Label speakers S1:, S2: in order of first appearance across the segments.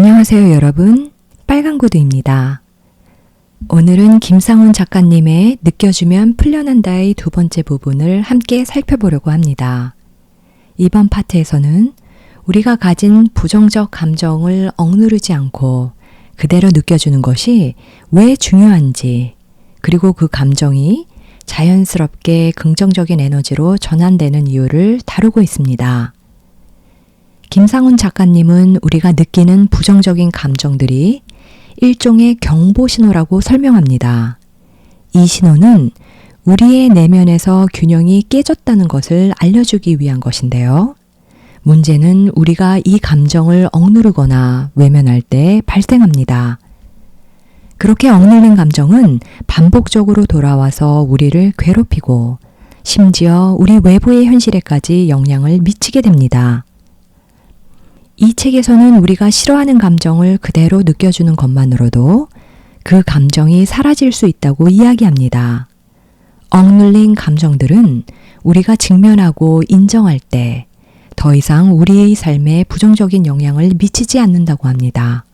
S1: 안녕하세요 여러분, 빨강구두입니다. 오늘은 김상훈 작가님의 느껴주면 풀려난다의 두 번째 부분을 함께 살펴보려고 합니다. 이번 파트에서는 우리가 가진 부정적 감정을 억누르지 않고 그대로 느껴주는 것이 왜 중요한지, 그리고 그 감정이 자연스럽게 긍정적인 에너지로 전환되는 이유를 다루고 있습니다. 김상훈 작가님은 우리가 느끼는 부정적인 감정들이 일종의 경보 신호라고 설명합니다. 이 신호는 우리의 내면에서 균형이 깨졌다는 것을 알려주기 위한 것인데요. 문제는 우리가 이 감정을 억누르거나 외면할 때 발생합니다. 그렇게 억눌린 감정은 반복적으로 돌아와서 우리를 괴롭히고 심지어 우리 외부의 현실에까지 영향을 미치게 됩니다. 이 책에서는 우리가 싫어하는 감정을 그대로 느껴주는 것만으로도 그 감정이 사라질 수 있다고 이야기합니다. 억눌린 감정들은 우리가 직면하고 인정할 때 더 이상 우리의 삶에 부정적인 영향을 미치지 않는다고 합니다.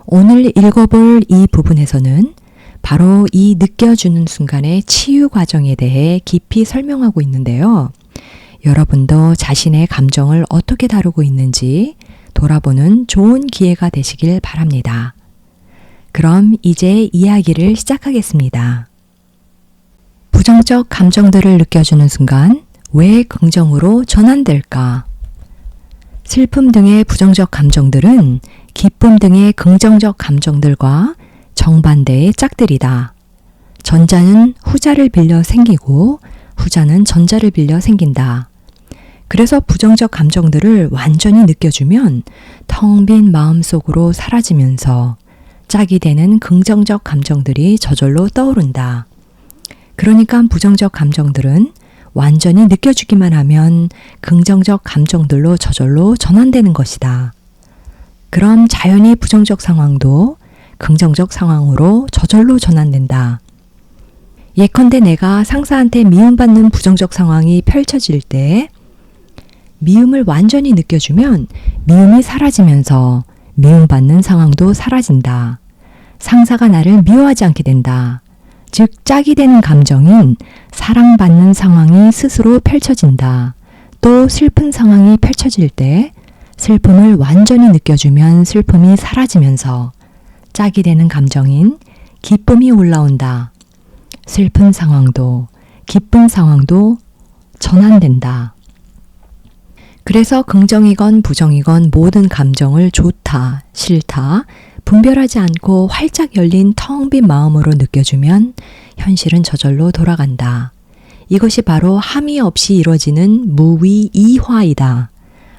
S1: 오늘 읽어볼 이 부분에서는 바로 이 느껴주는 순간의 치유 과정에 대해 깊이 설명하고 있는데요. 여러분도 자신의 감정을 어떻게 다루고 있는지 돌아보는 좋은 기회가 되시길 바랍니다. 그럼 이제 이야기를 시작하겠습니다. 부정적 감정들을 느껴주는 순간 왜 긍정으로 전환될까? 슬픔 등의 부정적 감정들은 기쁨 등의 긍정적 감정들과 정반대의 짝들이다. 전자는 후자를 빌려 생기고 후자는 전자를 빌려 생긴다. 그래서 부정적 감정들을 완전히 느껴주면 텅 빈 마음속으로 사라지면서 짝이 되는 긍정적 감정들이 저절로 떠오른다. 그러니까 부정적 감정들은 완전히 느껴주기만 하면 긍정적 감정들로 저절로 전환되는 것이다. 그럼 자연히 부정적 상황도 긍정적 상황으로 저절로 전환된다. 예컨대 내가 상사한테 미움받는 부정적 상황이 펼쳐질 때 미움을 완전히 느껴주면 미움이 사라지면서 미움받는 상황도 사라진다. 상사가 나를 미워하지 않게 된다. 즉 짝이 되는 감정인 사랑받는 상황이 스스로 펼쳐진다. 또 슬픈 상황이 펼쳐질 때 슬픔을 완전히 느껴주면 슬픔이 사라지면서 짝이 되는 감정인 기쁨이 올라온다. 슬픈 상황도 기쁜 상황도 전환된다. 그래서 긍정이건 부정이건 모든 감정을 좋다, 싫다, 분별하지 않고 활짝 열린 텅 빈 마음으로 느껴주면 현실은 저절로 돌아간다. 이것이 바로 함의 없이 이루어지는 무위이화이다.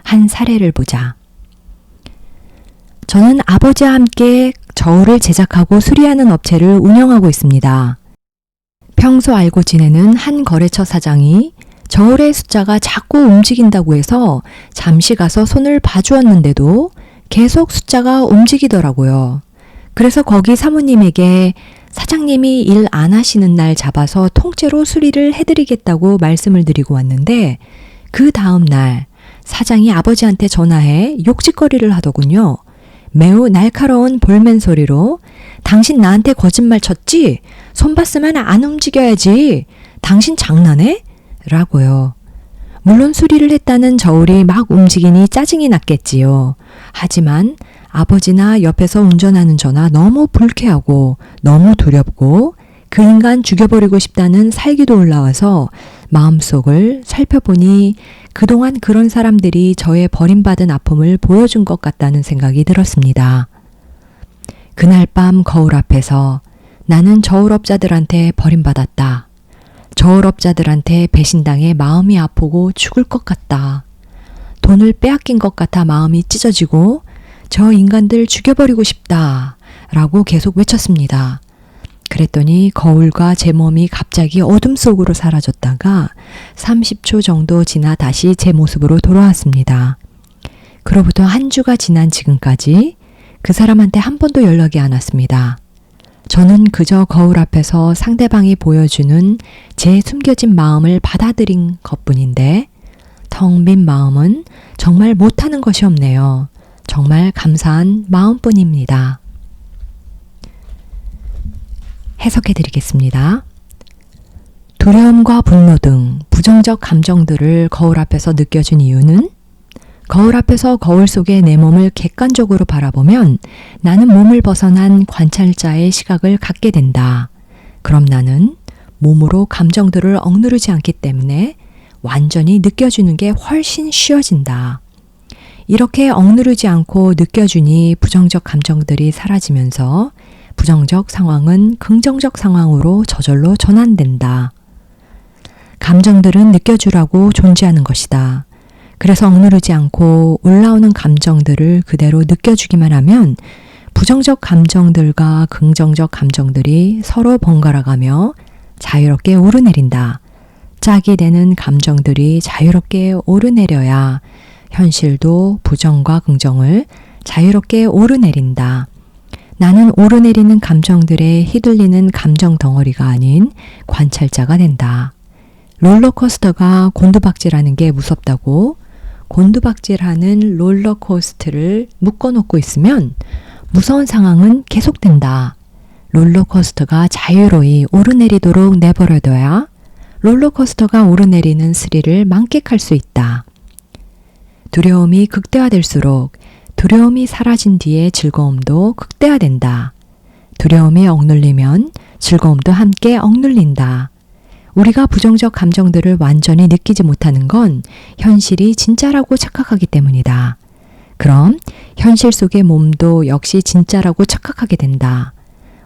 S1: 한 사례를 보자. 저는 아버지와 함께 저울을 제작하고 수리하는 업체를 운영하고 있습니다. 평소 알고 지내는 한 거래처 사장이 저울의 숫자가 자꾸 움직인다고 해서 잠시 가서 손을 봐주었는데도 계속 숫자가 움직이더라고요. 그래서 거기 사모님에게 사장님이 일 안 하시는 날 잡아서 통째로 수리를 해드리겠다고 말씀을 드리고 왔는데 그 다음 날 사장이 아버지한테 전화해 욕짓거리를 하더군요. 매우 날카로운 볼멘 소리로 당신 나한테 거짓말 쳤지? 손 봤으면 안 움직여야지. 당신 장난해? 라고요. 물론 수리를 했다는 저울이 막 움직이니 짜증이 났겠지요. 하지만 아버지나 옆에서 운전하는 저나 너무 불쾌하고 너무 두렵고 그 인간 죽여버리고 싶다는 살기도 올라와서 마음속을 살펴보니 그동안 그런 사람들이 저의 버림받은 아픔을 보여준 것 같다는 생각이 들었습니다. 그날 밤 거울 앞에서 나는 저울업자들한테 버림받았다. 저울업자들한테 배신당해 마음이 아프고 죽을 것 같다. 돈을 빼앗긴 것 같아 마음이 찢어지고 저 인간들 죽여버리고 싶다 라고 계속 외쳤습니다. 그랬더니 거울과 제 몸이 갑자기 어둠 속으로 사라졌다가 30초 정도 지나 다시 제 모습으로 돌아왔습니다. 그로부터 한 주가 지난 지금까지 그 사람한테 한 번도 연락이 안 왔습니다. 저는 그저 거울 앞에서 상대방이 보여주는 제 숨겨진 마음을 받아들인 것뿐인데 텅 빈 마음은 정말 못하는 것이 없네요. 정말 감사한 마음뿐입니다. 해석해 드리겠습니다. 두려움과 분노 등 부정적 감정들을 거울 앞에서 느껴준 이유는 거울 앞에서 거울 속의 내 몸을 객관적으로 바라보면 나는 몸을 벗어난 관찰자의 시각을 갖게 된다. 그럼 나는 몸으로 감정들을 억누르지 않기 때문에 완전히 느껴주는 게 훨씬 쉬워진다. 이렇게 억누르지 않고 느껴주니 부정적 감정들이 사라지면서 부정적 상황은 긍정적 상황으로 저절로 전환된다. 감정들은 느껴주라고 존재하는 것이다. 그래서 억누르지 않고 올라오는 감정들을 그대로 느껴주기만 하면 부정적 감정들과 긍정적 감정들이 서로 번갈아가며 자유롭게 오르내린다. 짝이 되는 감정들이 자유롭게 오르내려야 현실도 부정과 긍정을 자유롭게 오르내린다. 나는 오르내리는 감정들에 휘둘리는 감정 덩어리가 아닌 관찰자가 된다. 롤러코스터가 곤두박질하는 게 무섭다고 곤두박질하는 롤러코스터를 묶어놓고 있으면 무서운 상황은 계속된다. 롤러코스터가 자유로이 오르내리도록 내버려둬야 롤러코스터가 오르내리는 스릴을 만끽할 수 있다. 두려움이 극대화될수록 두려움이 사라진 뒤에 즐거움도 극대화된다. 두려움이 억눌리면 즐거움도 함께 억눌린다. 우리가 부정적 감정들을 완전히 느끼지 못하는 건 현실이 진짜라고 착각하기 때문이다. 그럼 현실 속의 몸도 역시 진짜라고 착각하게 된다.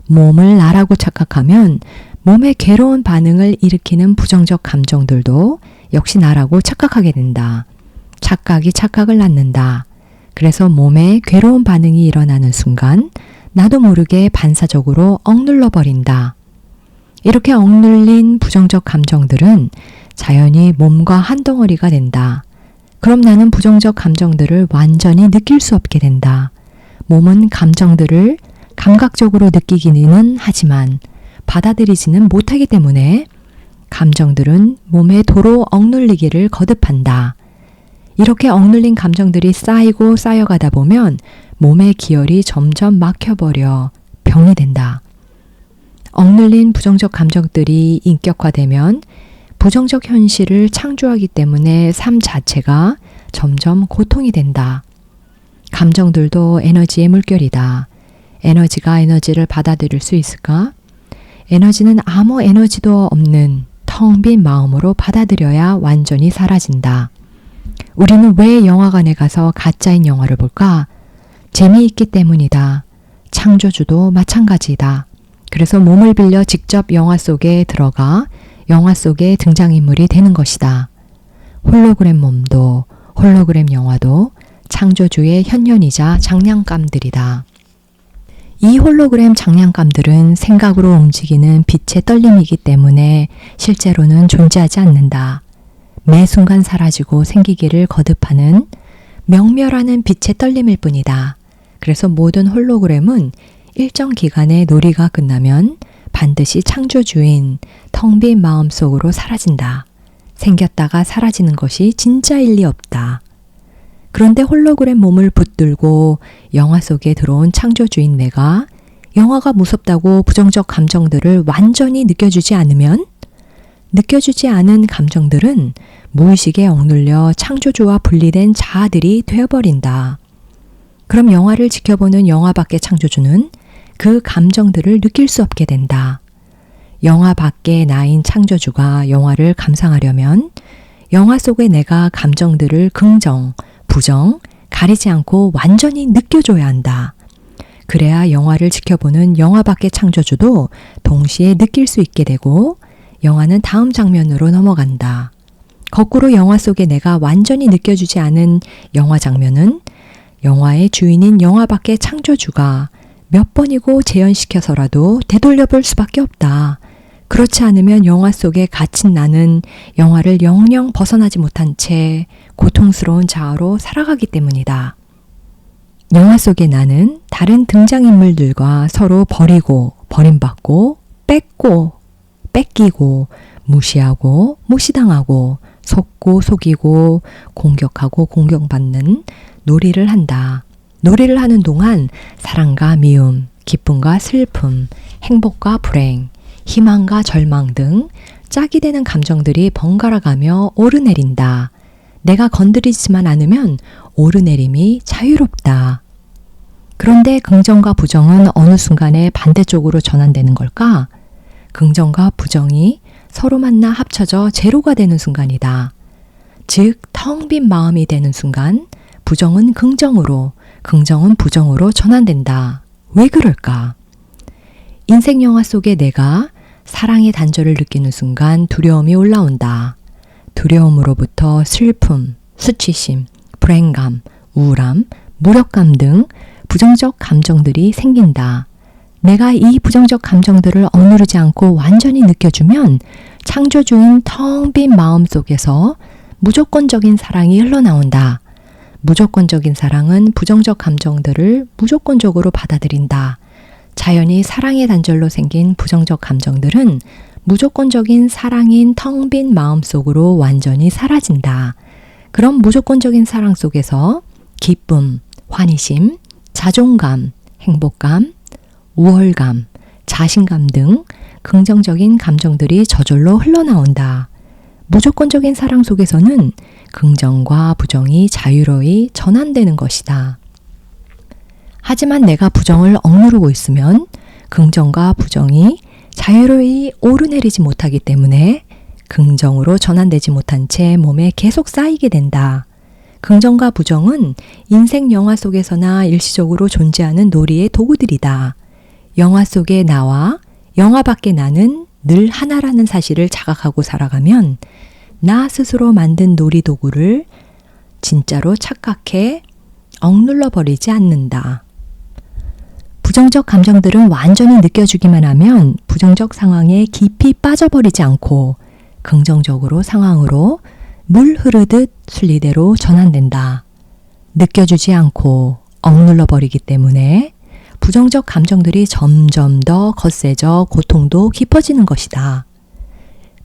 S1: 몸을 나라고 착각하면 몸의 괴로운 반응을 일으키는 부정적 감정들도 역시 나라고 착각하게 된다. 착각이 착각을 낳는다. 그래서 몸에 괴로운 반응이 일어나는 순간 나도 모르게 반사적으로 억눌러 버린다. 이렇게 억눌린 부정적 감정들은 자연히 몸과 한 덩어리가 된다. 그럼 나는 부정적 감정들을 완전히 느낄 수 없게 된다. 몸은 감정들을 감각적으로 느끼기는 하지만 받아들이지는 못하기 때문에 감정들은 몸에 도로 억눌리기를 거듭한다. 이렇게 억눌린 감정들이 쌓이고 쌓여가다 보면 몸의 기혈이 점점 막혀버려 병이 된다. 억눌린 부정적 감정들이 인격화되면 부정적 현실을 창조하기 때문에 삶 자체가 점점 고통이 된다. 감정들도 에너지의 물결이다. 에너지가 에너지를 받아들일 수 있을까? 에너지는 아무 에너지도 없는 텅 빈 마음으로 받아들여야 완전히 사라진다. 우리는 왜 영화관에 가서 가짜인 영화를 볼까? 재미있기 때문이다. 창조주도 마찬가지다. 그래서 몸을 빌려 직접 영화 속에 들어가 영화 속의 등장인물이 되는 것이다. 홀로그램 몸도 홀로그램 영화도 창조주의 현현이자 장난감들이다. 이 홀로그램 장난감들은 생각으로 움직이는 빛의 떨림이기 때문에 실제로는 존재하지 않는다. 매 순간 사라지고 생기기를 거듭하는 명멸하는 빛의 떨림일 뿐이다. 그래서 모든 홀로그램은 일정 기간의 놀이가 끝나면 반드시 창조주인 텅 빈 마음속으로 사라진다. 생겼다가 사라지는 것이 진짜일 리 없다. 그런데 홀로그램 몸을 붙들고 영화 속에 들어온 창조주인 내가 영화가 무섭다고 부정적 감정들을 완전히 느껴주지 않으면 느껴주지 않은 감정들은 무의식에 억눌려 창조주와 분리된 자아들이 되어버린다. 그럼 영화를 지켜보는 영화 밖의 창조주는 그 감정들을 느낄 수 없게 된다. 영화 밖의 나인 창조주가 영화를 감상하려면 영화 속의 내가 감정들을 긍정, 부정, 가리지 않고 완전히 느껴줘야 한다. 그래야 영화를 지켜보는 영화 밖의 창조주도 동시에 느낄 수 있게 되고 영화는 다음 장면으로 넘어간다. 거꾸로 영화 속의 내가 완전히 느껴주지 않은 영화 장면은 영화의 주인인 영화 밖의 창조주가 몇 번이고 재현시켜서라도 되돌려볼 수밖에 없다. 그렇지 않으면 영화 속에 갇힌 나는 영화를 영영 벗어나지 못한 채 고통스러운 자아로 살아가기 때문이다. 영화 속의 나는 다른 등장인물들과 서로 버리고 버림받고 뺏고 뺏기고 무시하고 무시당하고 속고 속이고 공격하고 공격받는 놀이를 한다. 놀이를 하는 동안 사랑과 미움, 기쁨과 슬픔, 행복과 불행, 희망과 절망 등 짝이 되는 감정들이 번갈아가며 오르내린다. 내가 건드리지만 않으면 오르내림이 자유롭다. 그런데 긍정과 부정은 어느 순간에 반대쪽으로 전환되는 걸까? 긍정과 부정이 서로 만나 합쳐져 제로가 되는 순간이다. 즉, 텅 빈 마음이 되는 순간 부정은 긍정으로, 긍정은 부정으로 전환된다. 왜 그럴까? 인생 영화 속에 내가 사랑의 단절을 느끼는 순간 두려움이 올라온다. 두려움으로부터 슬픔, 수치심, 불행감, 우울함, 무력감 등 부정적 감정들이 생긴다. 내가 이 부정적 감정들을 억누르지 않고 완전히 느껴주면 창조주인 텅 빈 마음 속에서 무조건적인 사랑이 흘러나온다. 무조건적인 사랑은 부정적 감정들을 무조건적으로 받아들인다. 자연히 사랑의 단절로 생긴 부정적 감정들은 무조건적인 사랑인 텅 빈 마음 속으로 완전히 사라진다. 그럼 무조건적인 사랑 속에서 기쁨, 환희심, 자존감, 행복감, 우월감, 자신감 등 긍정적인 감정들이 저절로 흘러나온다. 무조건적인 사랑 속에서는 긍정과 부정이 자유로이 전환되는 것이다. 하지만 내가 부정을 억누르고 있으면 긍정과 부정이 자유로이 오르내리지 못하기 때문에 긍정으로 전환되지 못한 채 몸에 계속 쌓이게 된다. 긍정과 부정은 인생 영화 속에서나 일시적으로 존재하는 놀이의 도구들이다. 영화 속의 나와 영화 밖의 나는 늘 하나라는 사실을 자각하고 살아가면 나 스스로 만든 놀이 도구를 진짜로 착각해 억눌러 버리지 않는다. 부정적 감정들은 완전히 느껴주기만 하면 부정적 상황에 깊이 빠져버리지 않고 긍정적으로 상황으로 물 흐르듯 순리대로 전환된다. 느껴주지 않고 억눌러 버리기 때문에 부정적 감정들이 점점 더 거세져 고통도 깊어지는 것이다.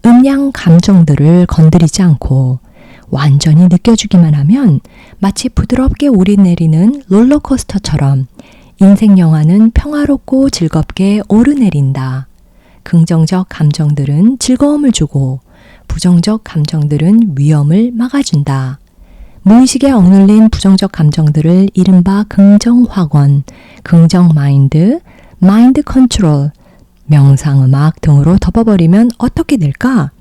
S1: 음양 감정들을 건드리지 않고 완전히 느껴주기만 하면 마치 부드럽게 오르내리는 롤러코스터처럼 인생 영화는 평화롭고 즐겁게 오르내린다. 긍정적 감정들은 즐거움을 주고 부정적 감정들은 위험을 막아준다. 무의식에 억눌린 부정적 감정들을 이른바 긍정확원, 긍정마인드, 마인드 컨트롤, 명상음악 등으로 덮어버리면 어떻게 될까?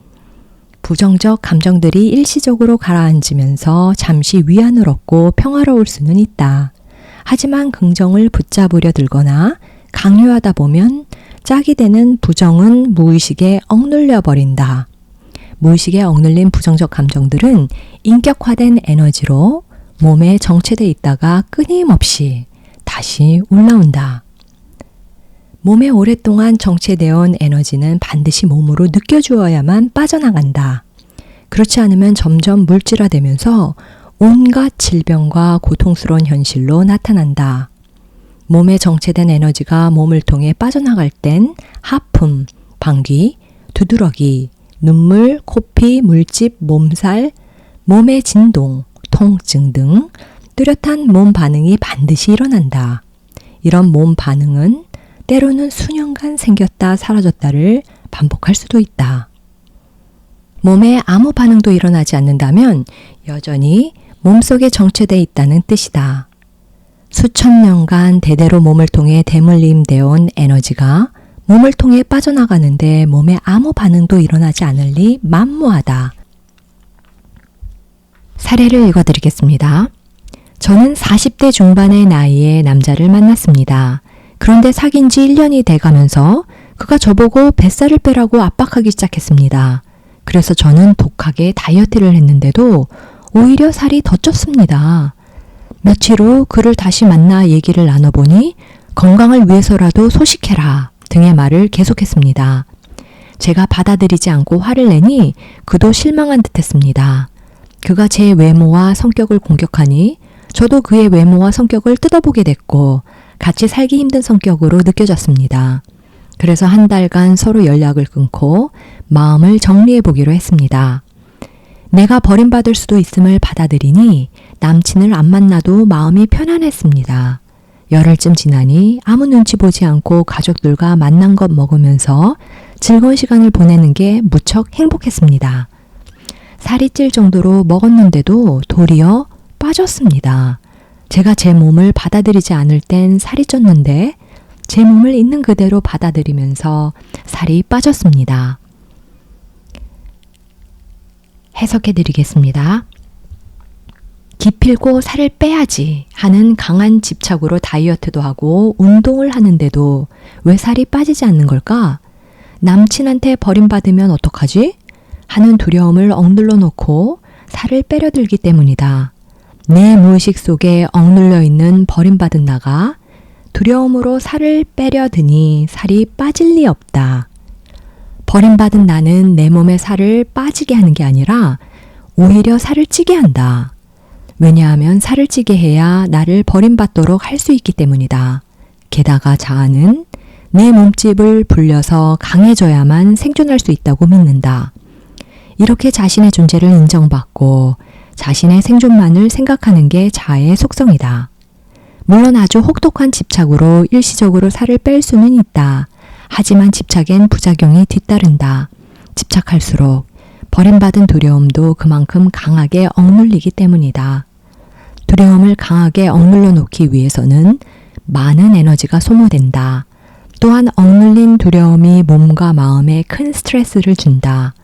S1: 부정적 감정들이 일시적으로 가라앉으면서 잠시 위안을 얻고 평화로울 수는 있다. 하지만 긍정을 붙잡으려 들거나 강요하다 보면 짝이 되는 부정은 무의식에 억눌려 버린다. 무의식에 억눌린 부정적 감정들은 인격화된 에너지로 몸에 정체돼 있다가 끊임없이 다시 올라온다. 몸에 오랫동안 정체되어 온 에너지는 반드시 몸으로 느껴주어야만 빠져나간다. 그렇지 않으면 점점 물질화되면서 온갖 질병과 고통스러운 현실로 나타난다. 몸에 정체된 에너지가 몸을 통해 빠져나갈 땐 하품, 방귀, 두드러기, 눈물, 코피, 물집, 몸살, 몸의 진동, 통증 등 뚜렷한 몸 반응이 반드시 일어난다. 이런 몸 반응은 때로는 수년간 생겼다 사라졌다를 반복할 수도 있다. 몸에 아무 반응도 일어나지 않는다면 여전히 몸속에 정체되어 있다는 뜻이다. 수천 년간 대대로 몸을 통해 대물림되어 온 에너지가 몸을 통해 빠져나가는데 몸에 아무 반응도 일어나지 않을 리 만무하다. 사례를 읽어드리겠습니다. 저는 40대 중반의 나이에 남자를 만났습니다. 그런데 사귄 지 1년이 돼가면서 그가 저보고 뱃살을 빼라고 압박하기 시작했습니다. 그래서 저는 독하게 다이어트를 했는데도 오히려 살이 더 쪘습니다. 며칠 후 그를 다시 만나 얘기를 나눠보니 건강을 위해서라도 소식해라 등의 말을 계속했습니다. 제가 받아들이지 않고 화를 내니 그도 실망한 듯했습니다. 그가 제 외모와 성격을 공격하니 저도 그의 외모와 성격을 뜯어보게 됐고 같이 살기 힘든 성격으로 느껴졌습니다. 그래서 한 달간 서로 연락을 끊고 마음을 정리해 보기로 했습니다. 내가 버림받을 수도 있음을 받아들이니 남친을 안 만나도 마음이 편안했습니다. 열흘쯤 지나니 아무 눈치 보지 않고 가족들과 만난 것 먹으면서 즐거운 시간을 보내는 게 무척 행복했습니다. 살이 찔 정도로 먹었는데도 도리어 빠졌습니다. 제가 제 몸을 받아들이지 않을 땐 살이 쪘는데 제 몸을 있는 그대로 받아들이면서 살이 빠졌습니다. 해석해 드리겠습니다. 기필코 살을 빼야지 하는 강한 집착으로 다이어트도 하고 운동을 하는데도 왜 살이 빠지지 않는 걸까? 남친한테 버림받으면 어떡하지? 하는 두려움을 억눌러 놓고 살을 빼려 들기 때문이다. 내 무의식 속에 억눌려 있는 버림받은 나가 두려움으로 살을 빼려 드니 살이 빠질 리 없다. 버림받은 나는 내 몸에 살을 빠지게 하는 게 아니라 오히려 살을 찌게 한다. 왜냐하면 살을 찌게 해야 나를 버림받도록 할 수 있기 때문이다. 게다가 자아는 내 몸집을 불려서 강해져야만 생존할 수 있다고 믿는다. 이렇게 자신의 존재를 인정받고 자신의 생존만을 생각하는 게 자아의 속성이다. 물론 아주 혹독한 집착으로 일시적으로 살을 뺄 수는 있다. 하지만 집착엔 부작용이 뒤따른다. 집착할수록 버림받은 두려움도 그만큼 강하게 억눌리기 때문이다. 두려움을 강하게 억눌러 놓기 위해서는 많은 에너지가 소모된다. 또한 억눌린 두려움이 몸과 마음에 큰 스트레스를 준다.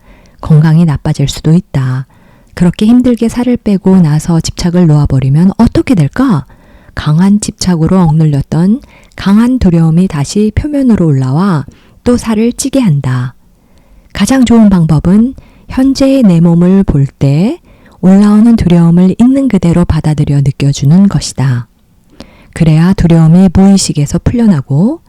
S1: 건강이 나빠질 수도 있다. 그렇게 힘들게 살을 빼고 나서 집착을 놓아버리면 어떻게 될까? 강한 집착으로 억눌렸던 강한 두려움이 다시 표면으로 올라와 또 살을 찌게 한다. 가장 좋은 방법은 현재의 내 몸을 볼 때 올라오는 두려움을 있는 그대로 받아들여 느껴주는 것이다. 그래야 두려움이 무의식에서 풀려나고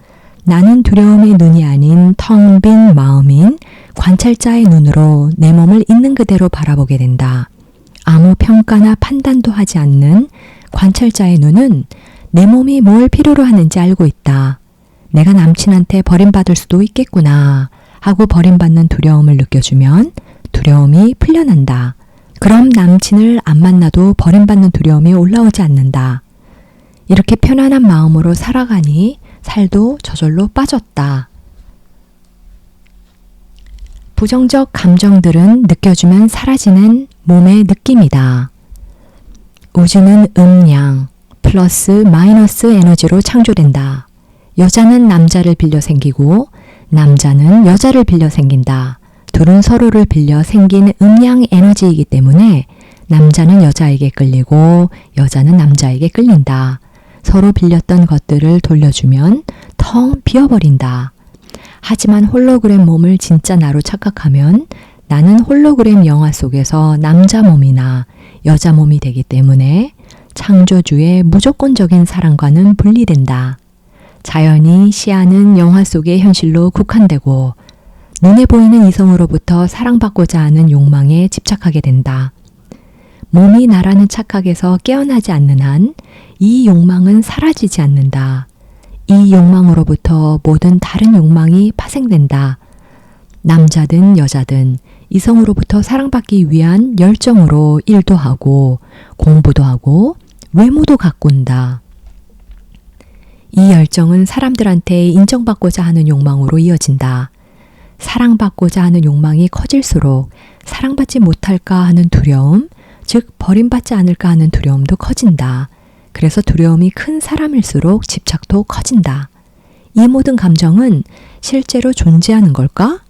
S1: 나는 두려움의 눈이 아닌 텅 빈 마음인 관찰자의 눈으로 내 몸을 있는 그대로 바라보게 된다. 아무 평가나 판단도 하지 않는 관찰자의 눈은 내 몸이 뭘 필요로 하는지 알고 있다. 내가 남친한테 버림받을 수도 있겠구나 하고 버림받는 두려움을 느껴주면 두려움이 풀려난다. 그럼 남친을 안 만나도 버림받는 두려움이 올라오지 않는다. 이렇게 편안한 마음으로 살아가니 살도 저절로 빠졌다. 부정적 감정들은 느껴주면 사라지는 몸의 느낌이다. 우주는 음양, 플러스 마이너스 에너지로 창조된다. 여자는 남자를 빌려 생기고 남자는 여자를 빌려 생긴다. 둘은 서로를 빌려 생긴 음양 에너지이기 때문에 남자는 여자에게 끌리고 여자는 남자에게 끌린다. 서로 빌렸던 것들을 돌려주면 텅 비어버린다. 하지만 홀로그램 몸을 진짜 나로 착각하면 나는 홀로그램 영화 속에서 남자 몸이나 여자 몸이 되기 때문에 창조주의 무조건적인 사랑과는 분리된다. 자연히 시야는 영화 속의 현실로 국한되고 눈에 보이는 이성으로부터 사랑받고자 하는 욕망에 집착하게 된다. 몸이 나라는 착각에서 깨어나지 않는 한 이 욕망은 사라지지 않는다. 이 욕망으로부터 모든 다른 욕망이 파생된다. 남자든 여자든 이성으로부터 사랑받기 위한 열정으로 일도 하고 공부도 하고 외모도 가꾼다. 이 열정은 사람들한테 인정받고자 하는 욕망으로 이어진다. 사랑받고자 하는 욕망이 커질수록 사랑받지 못할까 하는 두려움, 즉 버림받지 않을까 하는 두려움도 커진다. 그래서 두려움이 큰 사람일수록 집착도 커진다. 이 모든 감정은 실제로 존재하는 걸까?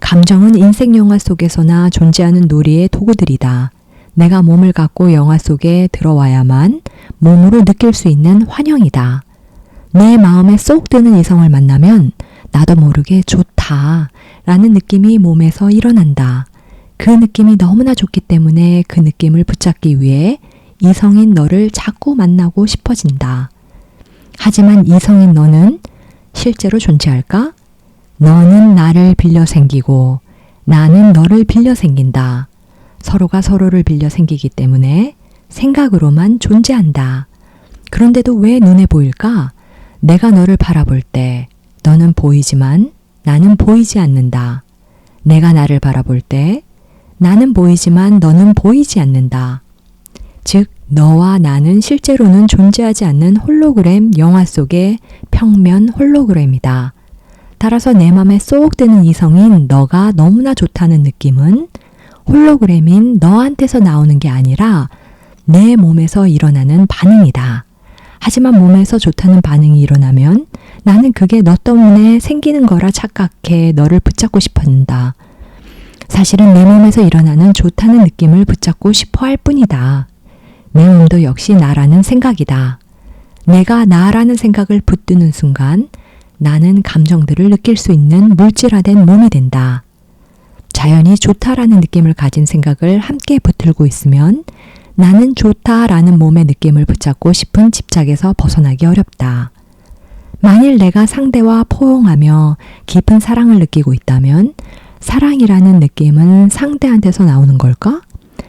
S1: 감정은 인생 영화 속에서나 존재하는 놀이의 도구들이다. 내가 몸을 갖고 영화 속에 들어와야만 몸으로 느낄 수 있는 환영이다. 내 마음에 쏙 드는 이성을 만나면 나도 모르게 좋다 라는 느낌이 몸에서 일어난다. 그 느낌이 너무나 좋기 때문에 그 느낌을 붙잡기 위해 이성인 너를 자꾸 만나고 싶어진다. 하지만 이성인 너는 실제로 존재할까? 너는 나를 빌려 생기고 나는 너를 빌려 생긴다. 서로가 서로를 빌려 생기기 때문에 생각으로만 존재한다. 그런데도 왜 눈에 보일까? 내가 너를 바라볼 때 너는 보이지만 나는 보이지 않는다. 내가 나를 바라볼 때 나는 보이지만 너는 보이지 않는다. 즉, 너와 나는 실제로는 존재하지 않는 홀로그램 영화 속의 평면 홀로그램이다. 따라서 내 맘에 쏙 드는 이성인 너가 너무나 좋다는 느낌은 홀로그램인 너한테서 나오는 게 아니라 내 몸에서 일어나는 반응이다. 하지만 몸에서 좋다는 반응이 일어나면 나는 그게 너 때문에 생기는 거라 착각해 너를 붙잡고 싶어한다. 사실은 내 몸에서 일어나는 좋다는 느낌을 붙잡고 싶어 할 뿐이다. 내 몸도 역시 나라는 생각이다. 내가 나라는 생각을 붙드는 순간 나는 감정들을 느낄 수 있는 물질화된 몸이 된다. 자연이 좋다라는 느낌을 가진 생각을 함께 붙들고 있으면 나는 좋다라는 몸의 느낌을 붙잡고 싶은 집착에서 벗어나기 어렵다. 만일 내가 상대와 포용하며 깊은 사랑을 느끼고 있다면 사랑이라는 느낌은 상대한테서 나오는 걸까?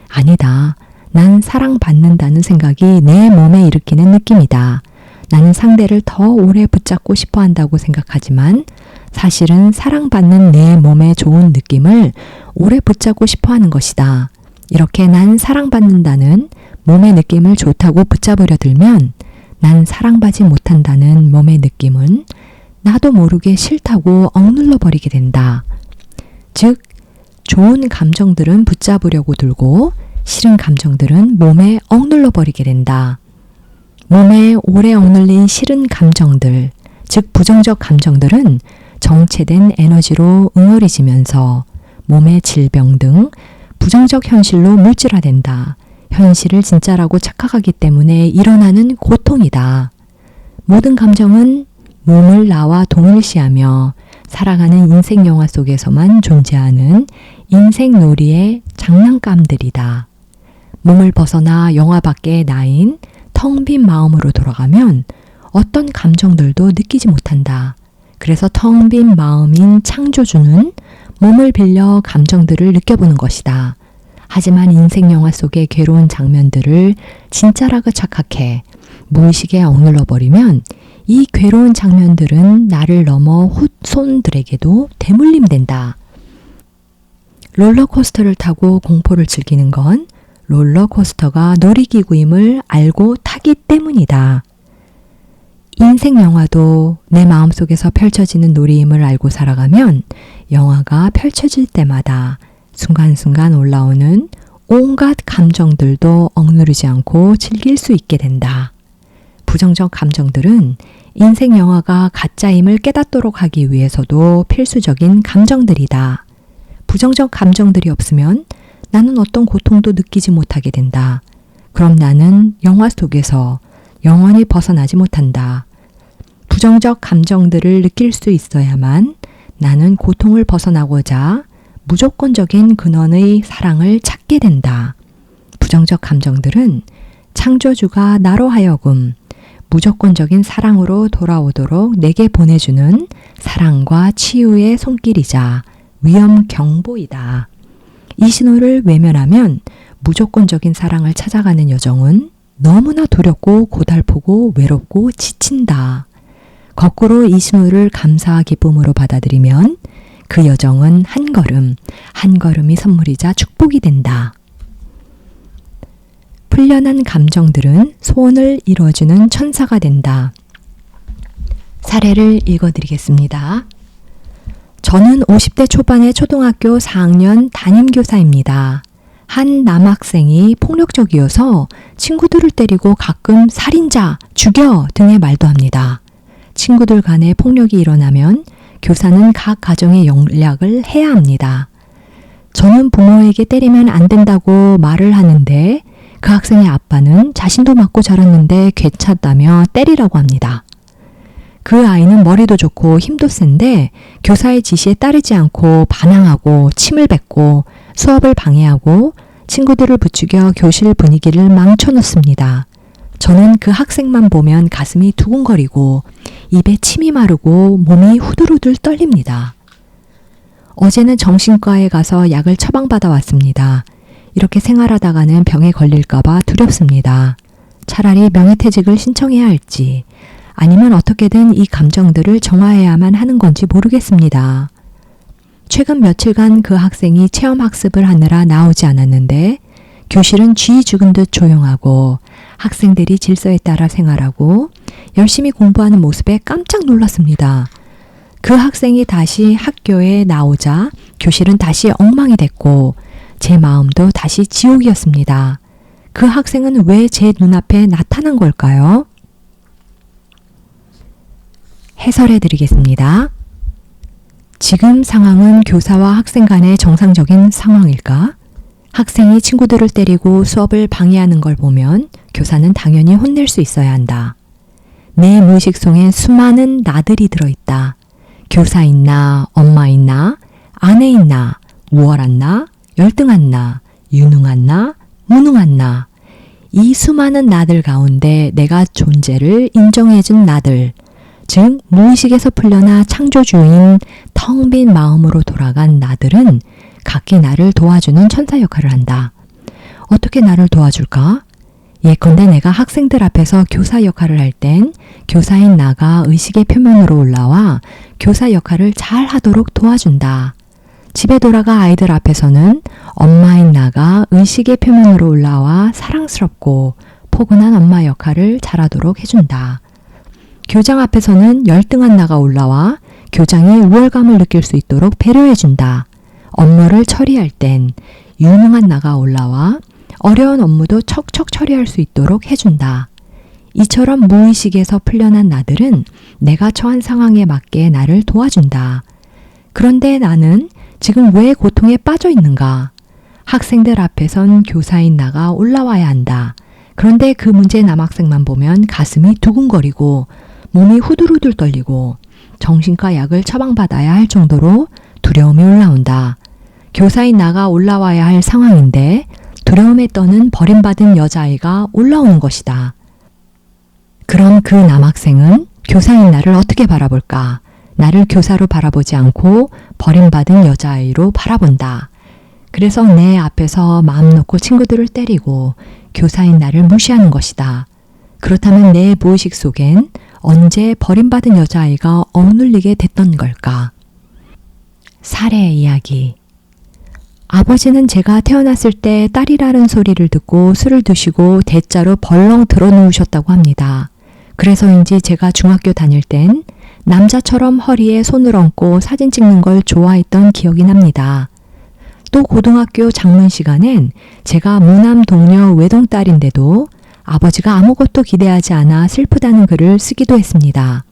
S1: 아니다. 난 사랑받는다는 생각이 내 몸에 일으키는 느낌이다. 나는 상대를 더 오래 붙잡고 싶어 한다고 생각하지만 사실은 사랑받는 내 몸에 좋은 느낌을 오래 붙잡고 싶어 하는 것이다. 이렇게 난 사랑받는다는 몸의 느낌을 좋다고 붙잡으려 들면 난 사랑받지 못한다는 몸의 느낌은 나도 모르게 싫다고 억눌러 버리게 된다. 즉, 좋은 감정들은 붙잡으려고 들고 싫은 감정들은 몸에 억눌러 버리게 된다. 몸에 오래 억눌린 싫은 감정들, 즉 부정적 감정들은 정체된 에너지로 응어리지면서 몸의 질병 등 부정적 현실로 물질화된다. 현실을 진짜라고 착각하기 때문에 일어나는 고통이다. 모든 감정은 몸을 나와 동일시하며 살아가는 인생 영화 속에서만 존재하는 인생놀이의 장난감들이다. 몸을 벗어나 영화 밖의 나인 텅 빈 마음으로 돌아가면 어떤 감정들도 느끼지 못한다. 그래서 텅 빈 마음인 창조주는 몸을 빌려 감정들을 느껴보는 것이다. 하지만 인생 영화 속의 괴로운 장면들을 진짜라고 착각해 무의식에 억눌러버리면 이 괴로운 장면들은 나를 넘어 후손들에게도 대물림된다. 롤러코스터를 타고 공포를 즐기는 건 롤러코스터가 놀이기구임을 알고 타기 때문이다. 인생 영화도 내 마음속에서 펼쳐지는 놀이임을 알고 살아가면 영화가 펼쳐질 때마다 순간순간 올라오는 온갖 감정들도 억누르지 않고 즐길 수 있게 된다. 부정적 감정들은 인생 영화가 가짜임을 깨닫도록 하기 위해서도 필수적인 감정들이다. 부정적 감정들이 없으면 나는 어떤 고통도 느끼지 못하게 된다. 그럼 나는 영화 속에서 영원히 벗어나지 못한다. 부정적 감정들을 느낄 수 있어야만 나는 고통을 벗어나고자 무조건적인 근원의 사랑을 찾게 된다. 부정적 감정들은 창조주가 나로 하여금 무조건적인 사랑으로 돌아오도록 내게 보내주는 사랑과 치유의 손길이자 위험 경보이다. 이 신호를 외면하면 무조건적인 사랑을 찾아가는 여정은 너무나 두렵고 고달프고 외롭고 지친다. 거꾸로 이 신호를 감사와 기쁨으로 받아들이면 그 여정은 한 걸음, 한 걸음이 선물이자 축복이 된다. 풀려난 감정들은 소원을 이루어주는 천사가 된다. 사례를 읽어드리겠습니다. 저는 50대 초반의 초등학교 4학년 담임교사입니다. 한 남학생이 폭력적이어서 친구들을 때리고 가끔 살인자, 죽여 등의 말도 합니다. 친구들 간에 폭력이 일어나면 교사는 각 가정의 연락을 해야 합니다. 저는 부모에게 때리면 안 된다고 말을 하는데 그 학생의 아빠는 자신도 맞고 자랐는데 괜찮다며 때리라고 합니다. 그 아이는 머리도 좋고 힘도 센데 교사의 지시에 따르지 않고 반항하고 침을 뱉고 수업을 방해하고 친구들을 부추겨 교실 분위기를 망쳐놓습니다. 저는 그 학생만 보면 가슴이 두근거리고 입에 침이 마르고 몸이 후들후들 떨립니다. 어제는 정신과에 가서 약을 처방받아 왔습니다. 이렇게 생활하다가는 병에 걸릴까봐 두렵습니다. 차라리 명예퇴직을 신청해야 할지 아니면 어떻게든 이 감정들을 정화해야만 하는 건지 모르겠습니다. 최근 며칠간 그 학생이 체험학습을 하느라 나오지 않았는데 교실은 쥐 죽은 듯 조용하고 학생들이 질서에 따라 생활하고 열심히 공부하는 모습에 깜짝 놀랐습니다. 그 학생이 다시 학교에 나오자 교실은 다시 엉망이 됐고 제 마음도 다시 지옥이었습니다. 그 학생은 왜 제 눈앞에 나타난 걸까요? 해설해 드리겠습니다. 지금 상황은 교사와 학생 간의 정상적인 상황일까? 학생이 친구들을 때리고 수업을 방해하는 걸 보면 교사는 당연히 혼낼 수 있어야 한다. 내 무의식 속에 수많은 나들이 들어있다. 교사인 나, 엄마인 나, 아내인 나, 우월한 나, 열등한 나, 유능한 나, 무능한 나. 이 수많은 나들 가운데 내가 존재를 인정해준 나들, 즉 무의식에서 풀려나 창조주인 텅 빈 마음으로 돌아간 나들은 각기 나를 도와주는 천사 역할을 한다. 어떻게 나를 도와줄까? 예컨대 내가 학생들 앞에서 교사 역할을 할 땐 교사인 나가 의식의 표면으로 올라와 교사 역할을 잘 하도록 도와준다. 집에 돌아가 아이들 앞에서는 엄마인 나가 의식의 표면으로 올라와 사랑스럽고 포근한 엄마 역할을 잘하도록 해준다. 교장 앞에서는 열등한 나가 올라와 교장이 우월감을 느낄 수 있도록 배려해준다. 업무를 처리할 땐 유능한 나가 올라와 어려운 업무도 척척 처리할 수 있도록 해준다. 이처럼 무의식에서 풀려난 나들은 내가 처한 상황에 맞게 나를 도와준다. 그런데 나는 지금 왜 고통에 빠져 있는가? 학생들 앞에선 교사인 나가 올라와야 한다. 그런데 그 문제 남학생만 보면 가슴이 두근거리고 몸이 후들후들 떨리고 정신과 약을 처방받아야 할 정도로 두려움이 올라온다. 교사인 나가 올라와야 할 상황인데 두려움에 떠는 버림받은 여자아이가 올라오는 것이다. 그럼 그 남학생은 교사인 나를 어떻게 바라볼까? 나를 교사로 바라보지 않고 버림받은 여자아이로 바라본다. 그래서 내 앞에서 마음 놓고 친구들을 때리고 교사인 나를 무시하는 것이다. 그렇다면 내 무의식 속엔 언제 버림받은 여자아이가 억눌리게 됐던 걸까? 사례 이야기. 아버지는 제가 태어났을 때 딸이라는 소리를 듣고 술을 드시고 대자로 벌렁 드러누우셨다고 합니다. 그래서인지 제가 중학교 다닐 땐 남자처럼 허리에 손을 얹고 사진 찍는 걸 좋아했던 기억이 납니다. 또 고등학교 장문 시간엔 제가 무남 동료 외동딸인데도 아버지가 아무것도 기대하지 않아 슬프다는 글을 쓰기도 했습니다.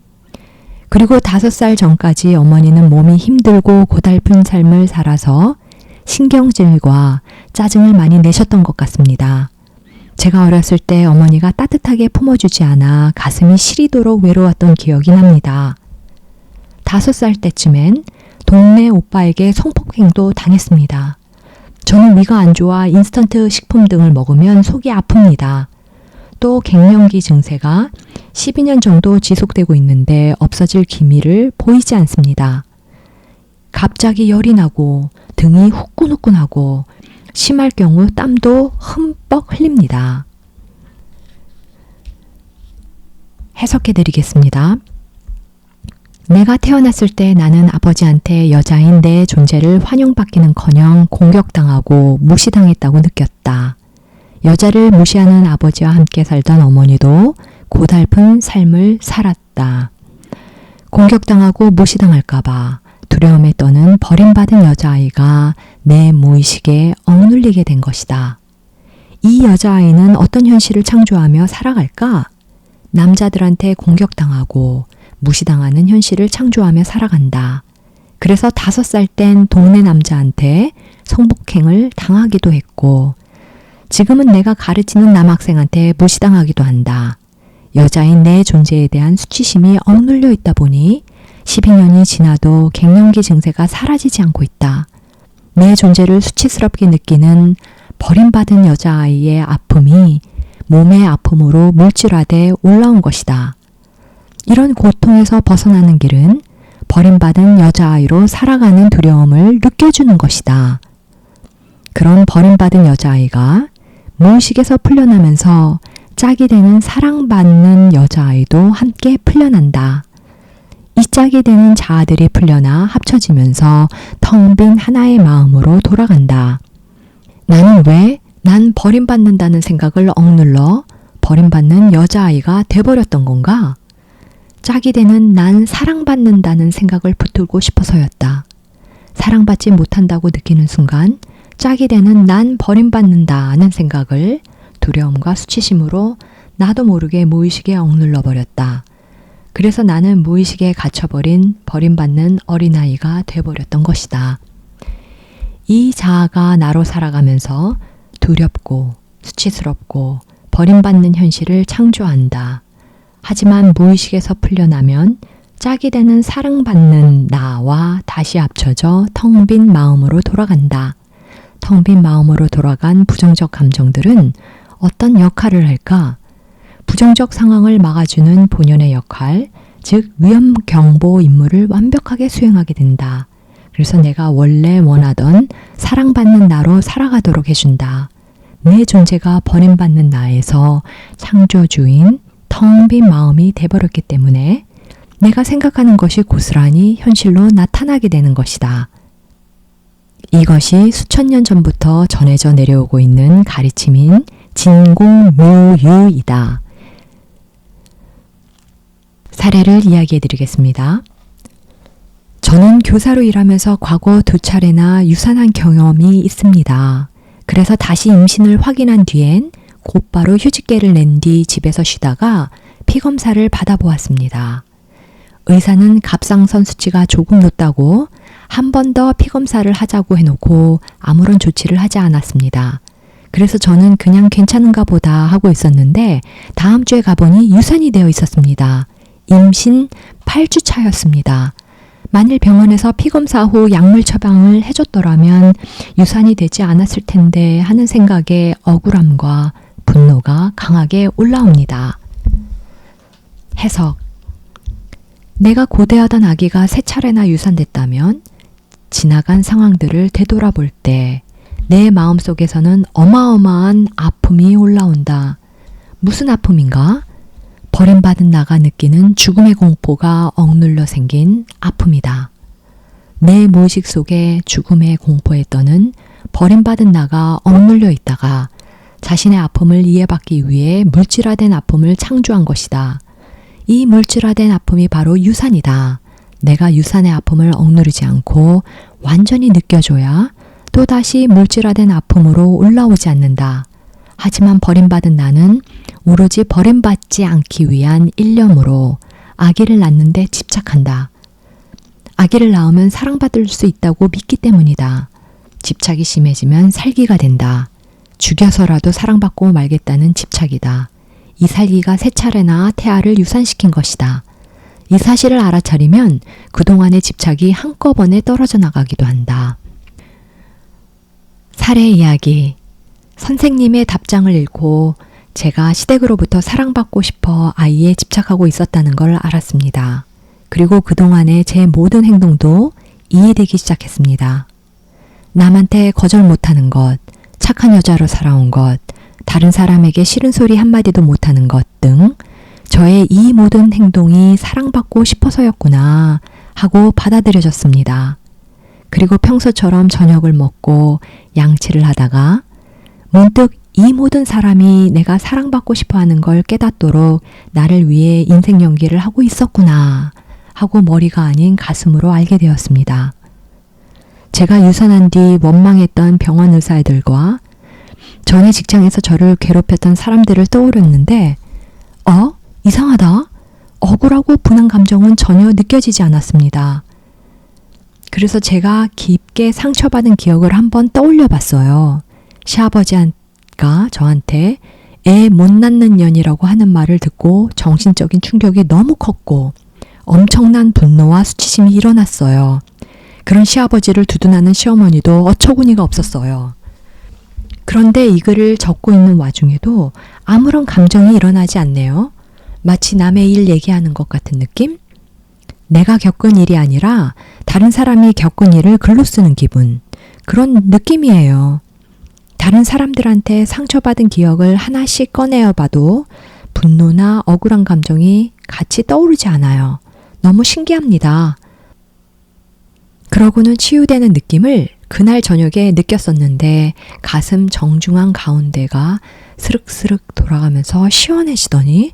S1: 그리고 5살 전까지 어머니는 몸이 힘들고 고달픈 삶을 살아서 신경질과 짜증을 많이 내셨던 것 같습니다. 제가 어렸을 때 어머니가 따뜻하게 품어주지 않아 가슴이 시리도록 외로웠던 기억이 납니다. 5살 때쯤엔 동네 오빠에게 성폭행도 당했습니다. 저는 위가 안 좋아 인스턴트 식품 등을 먹으면 속이 아픕니다. 또 갱년기 증세가 12년 정도 지속되고 있는데 없어질 기미를 보이지 않습니다. 갑자기 열이 나고 등이 후끈후끈하고 심할 경우 땀도 흠뻑 흘립니다. 해석해 드리겠습니다. 내가 태어났을 때 나는 아버지한테 여자인 내 존재를 환영받기는커녕 공격당하고 무시당했다고 느꼈다. 여자를 무시하는 아버지와 함께 살던 어머니도 고달픈 삶을 살았다. 공격당하고 무시당할까봐 두려움에 떠는 버림받은 여자아이가 내 무의식에 억눌리게 된 것이다. 이 여자아이는 어떤 현실을 창조하며 살아갈까? 남자들한테 공격당하고 무시당하는 현실을 창조하며 살아간다. 그래서 5살 땐 동네 남자한테 성폭행을 당하기도 했고 지금은 내가 가르치는 남학생한테 무시당하기도 한다. 여자인 내 존재에 대한 수치심이 억눌려 있다 보니 12년이 지나도 갱년기 증세가 사라지지 않고 있다. 내 존재를 수치스럽게 느끼는 버림받은 여자아이의 아픔이 몸의 아픔으로 물질화돼 올라온 것이다. 이런 고통에서 벗어나는 길은 버림받은 여자아이로 살아가는 두려움을 느껴주는 것이다. 그런 버림받은 여자아이가 무의식에서 풀려나면서 짝이 되는 사랑받는 여자아이도 함께 풀려난다. 이 짝이 되는 자아들이 풀려나 합쳐지면서 텅 빈 하나의 마음으로 돌아간다. 나는 왜 난 버림받는다는 생각을 억눌러 버림받는 여자아이가 돼버렸던 건가? 짝이 되는 난 사랑받는다는 생각을 붙들고 싶어서였다. 사랑받지 못한다고 느끼는 순간 짝이 되는 난 버림받는다는 생각을 두려움과 수치심으로 나도 모르게 무의식에 억눌러 버렸다. 그래서 나는 무의식에 갇혀버린 버림받는 어린아이가 돼버렸던 것이다. 이 자아가 나로 살아가면서 두렵고 수치스럽고 버림받는 현실을 창조한다. 하지만 무의식에서 풀려나면 짝이 되는 사랑받는 나와 다시 합쳐져 텅 빈 마음으로 돌아간다. 텅 빈 마음으로 돌아간 부정적 감정들은 어떤 역할을 할까? 부정적 상황을 막아주는 본연의 역할, 즉 위험 경보 임무를 완벽하게 수행하게 된다. 그래서 내가 원래 원하던 사랑받는 나로 살아가도록 해준다. 내 존재가 버림받는 나에서 창조주인 텅 빈 마음이 돼버렸기 때문에 내가 생각하는 것이 고스란히 현실로 나타나게 되는 것이다. 이것이 수천 년 전부터 전해져 내려오고 있는 가르침인 진공무유이다. 사례를 이야기해 드리겠습니다. 저는 교사로 일하면서 과거 2차례나 유산한 경험이 있습니다. 그래서 다시 임신을 확인한 뒤엔 곧바로 휴직계를 낸 뒤 집에서 쉬다가 피검사를 받아보았습니다. 의사는 갑상선 수치가 조금 높다고 한 번 더 피검사를 하자고 해놓고 아무런 조치를 하지 않았습니다. 그래서 저는 그냥 괜찮은가 보다 하고 있었는데 다음 주에 가보니 유산이 되어 있었습니다. 임신 8주 차였습니다. 만일 병원에서 피검사 후 약물 처방을 해줬더라면 유산이 되지 않았을 텐데 하는 생각에 억울함과 분노가 강하게 올라옵니다. 해석. 내가 고대하던 아기가 3차례나 유산됐다면 지나간 상황들을 되돌아볼 때 내 마음속에서는 어마어마한 아픔이 올라온다. 무슨 아픔인가? 버림받은 나가 느끼는 죽음의 공포가 억눌러 생긴 아픔이다. 내 무의식 속에 죽음의 공포에 떠는 버림받은 나가 억눌려 있다가 자신의 아픔을 이해받기 위해 물질화된 아픔을 창조한 것이다. 이 물질화된 아픔이 바로 유산이다. 내가 유산의 아픔을 억누르지 않고 완전히 느껴줘야 또다시 물질화된 아픔으로 올라오지 않는다. 하지만 버림받은 나는 오로지 버림받지 않기 위한 일념으로 아기를 낳는데 집착한다. 아기를 낳으면 사랑받을 수 있다고 믿기 때문이다. 집착이 심해지면 살기가 된다. 죽여서라도 사랑받고 말겠다는 집착이다. 이 살기가 3차례나 태아를 유산시킨 것이다. 이 사실을 알아차리면 그동안의 집착이 한꺼번에 떨어져 나가기도 한다. 사례 이야기. 선생님의 답장을 읽고 제가 시댁으로부터 사랑받고 싶어 아이에 집착하고 있었다는 걸 알았습니다. 그리고 그동안의 제 모든 행동도 이해되기 시작했습니다. 남한테 거절 못하는 것, 착한 여자로 살아온 것, 다른 사람에게 싫은 소리 한마디도 못하는 것 등 저의 이 모든 행동이 사랑받고 싶어서였구나 하고 받아들여졌습니다. 그리고 평소처럼 저녁을 먹고 양치를 하다가 문득 이 모든 사람이 내가 사랑받고 싶어하는 걸 깨닫도록 나를 위해 인생 연기를 하고 있었구나 하고 머리가 아닌 가슴으로 알게 되었습니다. 제가 유산한 뒤 원망했던 병원 의사들과 전에 직장에서 저를 괴롭혔던 사람들을 떠올렸는데 이상하다. 억울하고 분한 감정은 전혀 느껴지지 않았습니다. 그래서 제가 깊게 상처받은 기억을 한번 떠올려 봤어요. 시아버지가 저한테 애 못 낳는 년이라고 하는 말을 듣고 정신적인 충격이 너무 컸고 엄청난 분노와 수치심이 일어났어요. 그런 시아버지를 두둔하는 시어머니도 어처구니가 없었어요. 그런데 이 글을 적고 있는 와중에도 아무런 감정이 일어나지 않네요. 마치 남의 일 얘기하는 것 같은 느낌? 내가 겪은 일이 아니라 다른 사람이 겪은 일을 글로 쓰는 기분. 그런 느낌이에요. 다른 사람들한테 상처받은 기억을 하나씩 꺼내어 봐도 분노나 억울한 감정이 같이 떠오르지 않아요. 너무 신기합니다. 그러고는 치유되는 느낌을 그날 저녁에 느꼈었는데 가슴 정중앙 가운데가 스륵스륵 돌아가면서 시원해지더니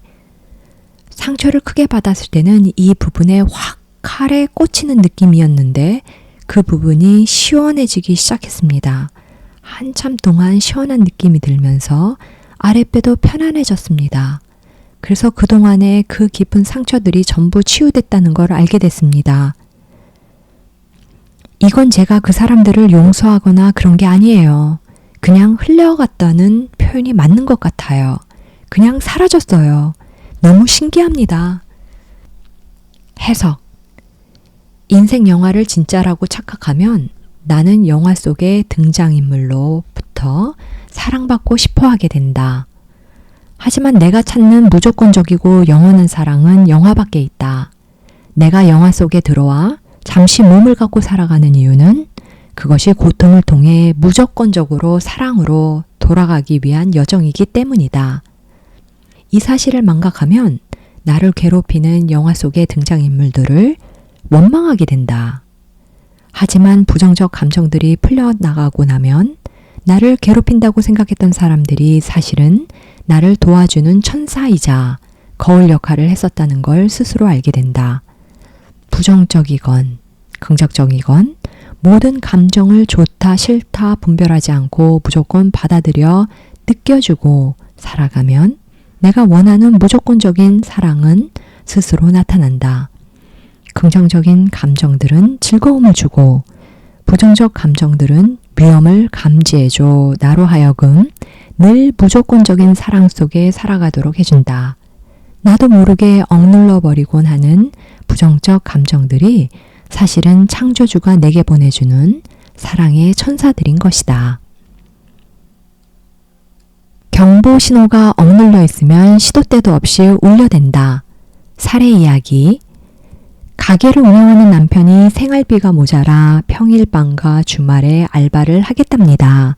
S1: 상처를 크게 받았을 때는 이 부분에 확 칼에 꽂히는 느낌이었는데 그 부분이 시원해지기 시작했습니다. 한참 동안 시원한 느낌이 들면서 아랫배도 편안해졌습니다. 그래서 그동안의 그 깊은 상처들이 전부 치유됐다는 걸 알게 됐습니다. 이건 제가 그 사람들을 용서하거나 그런 게 아니에요. 그냥 흘려갔다는 표현이 맞는 것 같아요. 그냥 사라졌어요. 너무 신기합니다. 해석. 인생 영화를 진짜라고 착각하면 나는 영화 속의 등장인물로부터 사랑받고 싶어 하게 된다. 하지만 내가 찾는 무조건적이고 영원한 사랑은 영화 밖에 있다. 내가 영화 속에 들어와 잠시 몸을 갖고 살아가는 이유는 그것이 고통을 통해 무조건적으로 사랑으로 돌아가기 위한 여정이기 때문이다. 이 사실을 망각하면 나를 괴롭히는 영화 속의 등장인물들을 원망하게 된다. 하지만 부정적 감정들이 풀려나가고 나면 나를 괴롭힌다고 생각했던 사람들이 사실은 나를 도와주는 천사이자 거울 역할을 했었다는 걸 스스로 알게 된다. 부정적이건 긍정적이건 모든 감정을 좋다 싫다 분별하지 않고 무조건 받아들여 느껴주고 살아가면 내가 원하는 무조건적인 사랑은 스스로 나타난다. 긍정적인 감정들은 즐거움을 주고 부정적 감정들은 위험을 감지해줘 나로 하여금 늘 무조건적인 사랑 속에 살아가도록 해준다. 나도 모르게 억눌러 버리곤 하는 부정적 감정들이 사실은 창조주가 내게 보내주는 사랑의 천사들인 것이다. 경보 신호가 억눌려 있으면 시도 때도 없이 울려댄다. 사례 이야기. 가게를 운영하는 남편이 생활비가 모자라 평일밤과 주말에 알바를 하겠답니다.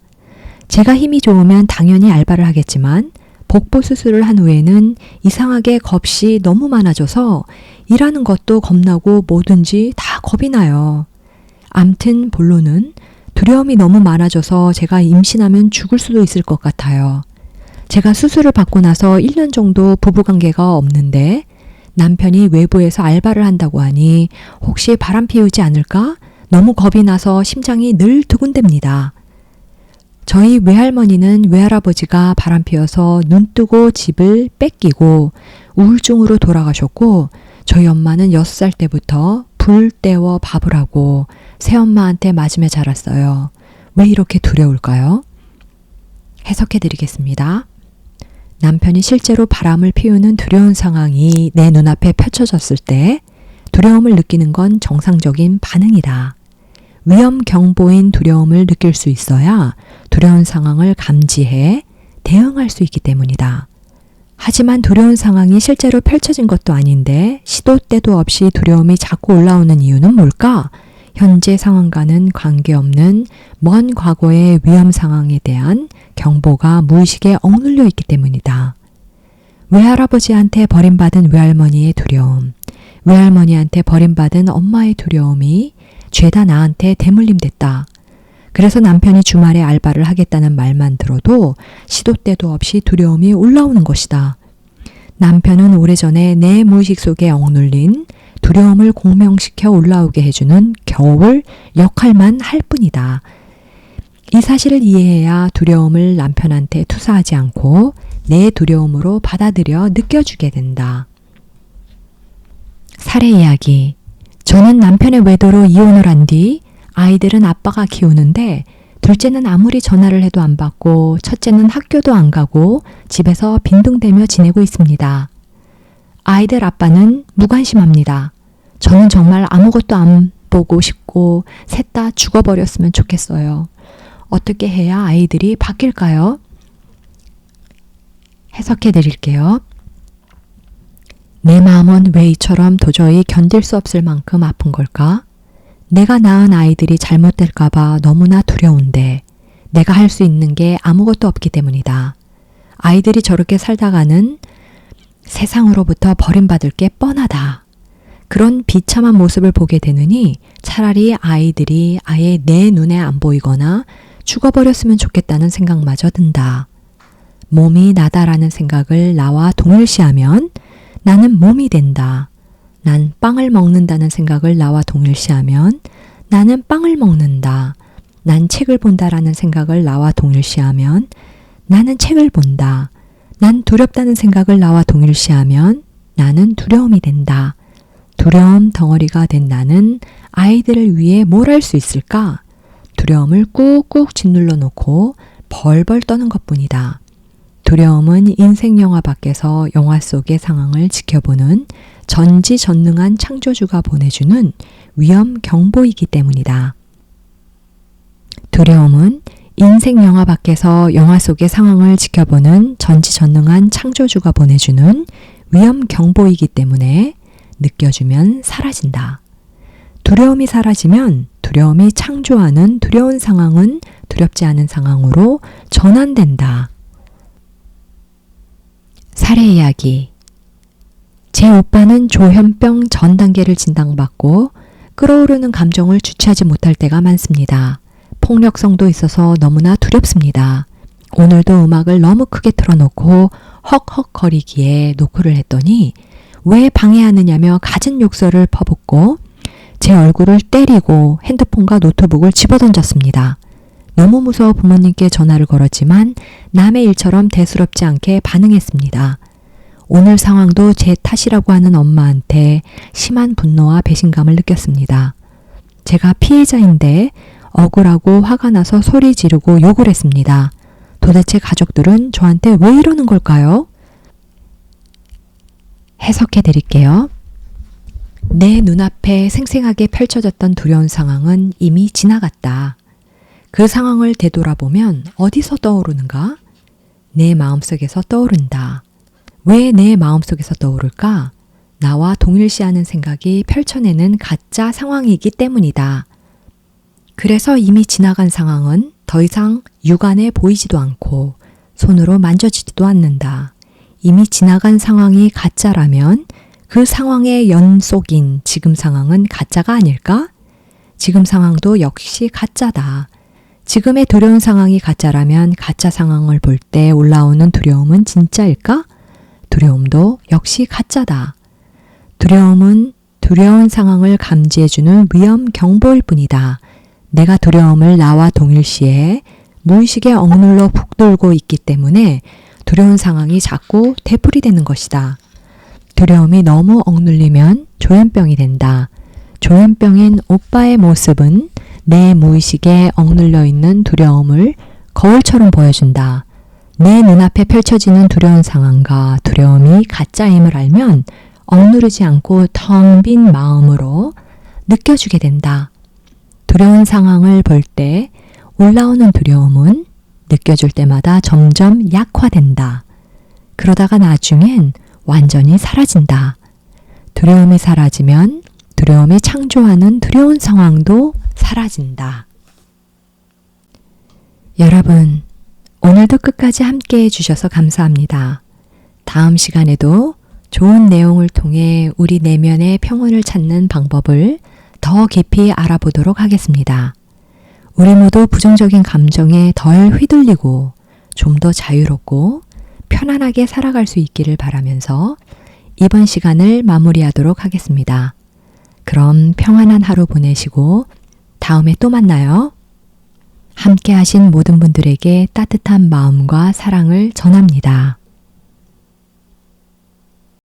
S1: 제가 힘이 좋으면 당연히 알바를 하겠지만 복부 수술을 한 후에는 이상하게 겁이 너무 많아져서 일하는 것도 겁나고 뭐든지 다 겁이 나요. 암튼 본론은 두려움이 너무 많아져서 제가 임신하면 죽을 수도 있을 것 같아요. 제가 수술을 받고 나서 1년 정도 부부관계가 없는데 남편이 외부에서 알바를 한다고 하니 혹시 바람 피우지 않을까? 너무 겁이 나서 심장이 늘 두근댑니다. 저희 외할머니는 외할아버지가 바람 피워서 눈 뜨고 집을 뺏기고 우울증으로 돌아가셨고 저희 엄마는 6살 때부터 불 때워 밥을 하고 새엄마한테 맞으며 자랐어요. 왜 이렇게 두려울까요? 해석해 드리겠습니다. 남편이 실제로 바람을 피우는 두려운 상황이 내 눈앞에 펼쳐졌을 때 두려움을 느끼는 건 정상적인 반응이다. 위험 경보인 두려움을 느낄 수 있어야 두려운 상황을 감지해 대응할 수 있기 때문이다. 하지만 두려운 상황이 실제로 펼쳐진 것도 아닌데 시도 때도 없이 두려움이 자꾸 올라오는 이유는 뭘까? 현재 상황과는 관계없는 먼 과거의 위험 상황에 대한 경보가 무의식에 억눌려 있기 때문이다. 외할아버지한테 버림받은 외할머니의 두려움, 외할머니한테 버림받은 엄마의 두려움이 죄다 나한테 대물림됐다. 그래서 남편이 주말에 알바를 하겠다는 말만 들어도 시도 때도 없이 두려움이 올라오는 것이다. 남편은 오래전에 내 무의식 속에 억눌린 두려움을 공명시켜 올라오게 해주는 겨울 역할만 할 뿐이다. 이 사실을 이해해야 두려움을 남편한테 투사하지 않고 내 두려움으로 받아들여 느껴주게 된다. 사례 이야기. 저는 남편의 외도로 이혼을 한 뒤 아이들은 아빠가 키우는데 둘째는 아무리 전화를 해도 안 받고 첫째는 학교도 안 가고 집에서 빈둥대며 지내고 있습니다. 아이들 아빠는 무관심합니다. 저는 정말 아무것도 안 보고 싶고 셋 다 죽어버렸으면 좋겠어요. 어떻게 해야 아이들이 바뀔까요? 해석해 드릴게요. 내 마음은 왜 이처럼 도저히 견딜 수 없을 만큼 아픈 걸까? 내가 낳은 아이들이 잘못될까봐 너무나 두려운데 내가 할 수 있는 게 아무것도 없기 때문이다. 아이들이 저렇게 살다가는 세상으로부터 버림받을 게 뻔하다. 그런 비참한 모습을 보게 되느니 차라리 아이들이 아예 내 눈에 안 보이거나 죽어버렸으면 좋겠다는 생각마저 든다. 몸이 나다라는 생각을 나와 동일시하면 나는 몸이 된다. 난 빵을 먹는다는 생각을 나와 동일시하면 나는 빵을 먹는다. 난 책을 본다라는 생각을 나와 동일시하면 나는 책을 본다. 난 두렵다는 생각을 나와 동일시하면 나는 두려움이 된다. 두려움 덩어리가 된 나는 아이들을 위해 뭘 할 수 있을까? 두려움을 꾹꾹 짓눌러 놓고 벌벌 떠는 것뿐이다. 두려움은 인생 영화 밖에서 영화 속의 상황을 지켜보는 전지전능한 창조주가 보내주는 위험 경보이기 때문이다. 두려움은 인생 영화 밖에서 영화 속의 상황을 지켜보는 전지전능한 창조주가 보내주는 위험 경보이기 때문에 느껴주면 사라진다. 두려움이 사라지면 두려움이 창조하는 두려운 상황은 두렵지 않은 상황으로 전환된다. 사례 이야기. 제 오빠는 조현병 전 단계를 진단받고 끓어오르는 감정을 주체하지 못할 때가 많습니다. 폭력성도 있어서 너무나 두렵습니다. 오늘도 음악을 너무 크게 틀어놓고 헉헉거리기에 노크를 했더니 왜 방해하느냐며 갖은 욕설을 퍼붓고 제 얼굴을 때리고 핸드폰과 노트북을 집어던졌습니다. 너무 무서워 부모님께 전화를 걸었지만 남의 일처럼 대수롭지 않게 반응했습니다. 오늘 상황도 제 탓이라고 하는 엄마한테 심한 분노와 배신감을 느꼈습니다. 제가 피해자인데 억울하고 화가 나서 소리 지르고 욕을 했습니다. 도대체 가족들은 저한테 왜 이러는 걸까요? 해석해 드릴게요. 내 눈앞에 생생하게 펼쳐졌던 두려운 상황은 이미 지나갔다. 그 상황을 되돌아보면 어디서 떠오르는가? 내 마음속에서 떠오른다. 왜 내 마음속에서 떠오를까? 나와 동일시하는 생각이 펼쳐내는 가짜 상황이기 때문이다. 그래서 이미 지나간 상황은 더 이상 육안에 보이지도 않고 손으로 만져지지도 않는다. 이미 지나간 상황이 가짜라면 그 상황의 연속인 지금 상황은 가짜가 아닐까? 지금 상황도 역시 가짜다. 지금의 두려운 상황이 가짜라면 가짜 상황을 볼 때 올라오는 두려움은 진짜일까? 두려움도 역시 가짜다. 두려움은 두려운 상황을 감지해주는 위험 경보일 뿐이다. 내가 두려움을 나와 동일시해 무의식에 억눌러 북돌고 있기 때문에 두려운 상황이 자꾸 되풀이되는 것이다. 두려움이 너무 억눌리면 조현병이 된다. 조현병인 오빠의 모습은 내 무의식에 억눌려 있는 두려움을 거울처럼 보여준다. 내 눈앞에 펼쳐지는 두려운 상황과 두려움이 가짜임을 알면 억누르지 않고 텅 빈 마음으로 느껴주게 된다. 두려운 상황을 볼 때 올라오는 두려움은 느껴줄 때마다 점점 약화된다. 그러다가 나중엔 완전히 사라진다. 두려움이 사라지면 두려움이 창조하는 두려운 상황도 사라진다. 여러분, 오늘도 끝까지 함께 해주셔서 감사합니다. 다음 시간에도 좋은 내용을 통해 우리 내면의 평온을 찾는 방법을 더 깊이 알아보도록 하겠습니다. 우리 모두 부정적인 감정에 덜 휘둘리고 좀 더 자유롭고 편안하게 살아갈 수 있기를 바라면서 이번 시간을 마무리하도록 하겠습니다. 그럼 평안한 하루 보내시고 다음에 또 만나요. 함께 하신 모든 분들에게 따뜻한 마음과 사랑을 전합니다.